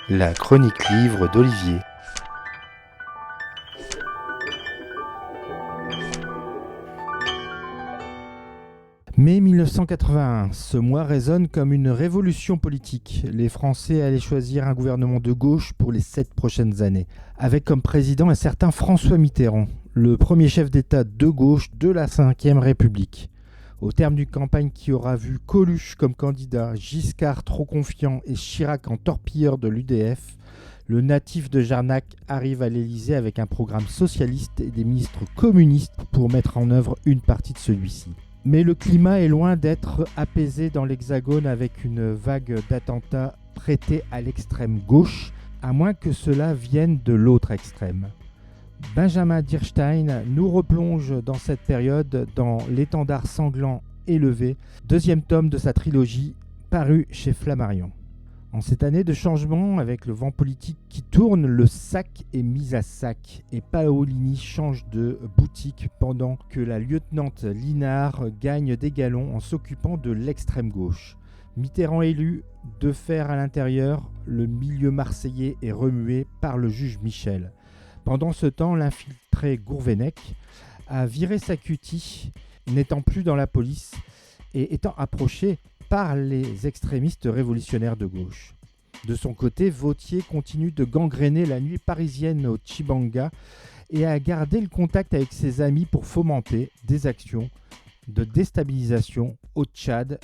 La chronique livre d'Olivier. Mai 1981, ce mois résonne comme une révolution politique. Les Français allaient choisir un gouvernement de gauche pour les 7 prochaines années, avec comme président un certain François Mitterrand, le premier chef d'État de gauche de la Ve République. Au terme d'une campagne qui aura vu Coluche comme candidat, Giscard trop confiant et Chirac en torpilleur de l'UDF, le natif de Jarnac arrive à l'Élysée avec un programme socialiste et des ministres communistes pour mettre en œuvre une partie de celui-ci. Mais le climat est loin d'être apaisé dans l'Hexagone avec une vague d'attentats prêtés à l'extrême gauche, à moins que cela vienne de l'autre extrême. Benjamin Dierstein nous replonge dans cette période dans L'étendard sanglant élevé, deuxième tome de sa trilogie paru chez Flammarion. En cette année de changement, avec le vent politique qui tourne, le sac est mis à sac et Paolini change de boutique pendant que la lieutenante Linard gagne des galons en s'occupant de l'extrême gauche. Mitterrand élu, de fer à l'intérieur, le milieu marseillais est remué par le juge Michel. Pendant ce temps, l'infiltré Gourvenec a viré sa cutie, n'étant plus dans la police et étant approché par les extrémistes révolutionnaires de gauche. De son côté, Vauthier continue de gangréner la nuit parisienne au Tchibanga et a gardé le contact avec ses amis pour fomenter des actions de déstabilisation au Tchad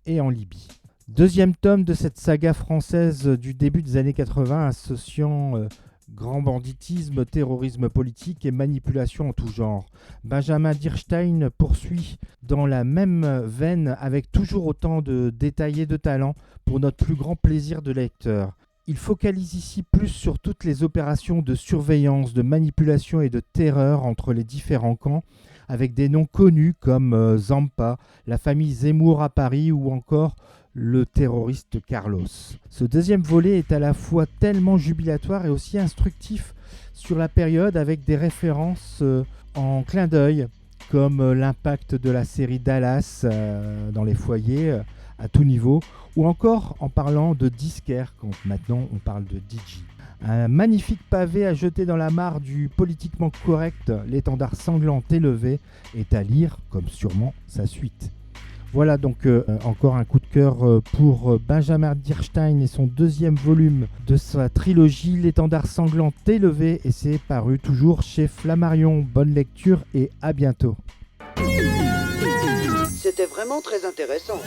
et en Libye. Deuxième tome de cette saga française du début des années 80 associant grand banditisme, terrorisme politique et manipulation en tout genre. Benjamin Dierstein poursuit dans la même veine avec toujours autant de détails et de talent pour notre plus grand plaisir de lecteur. Il focalise ici plus sur toutes les opérations de surveillance, de manipulation et de terreur entre les différents camps, avec des noms connus comme Zampa, la famille Zemmour à Paris ou encore le terroriste Carlos. Ce deuxième volet est à la fois tellement jubilatoire et aussi instructif sur la période avec des références en clin d'œil comme l'impact de la série Dallas dans les foyers à tout niveau ou encore en parlant de disquaire quand maintenant on parle de DJ. Un magnifique pavé à jeter dans la mare du politiquement correct, L'étendard sanglant élevé est à lire comme sûrement sa suite. Voilà donc encore un coup de cœur pour Benjamin Dierstein et son deuxième volume de sa trilogie L'étendard sanglant élevé et c'est paru toujours chez Flammarion. Bonne lecture et à bientôt. C'était vraiment très intéressant.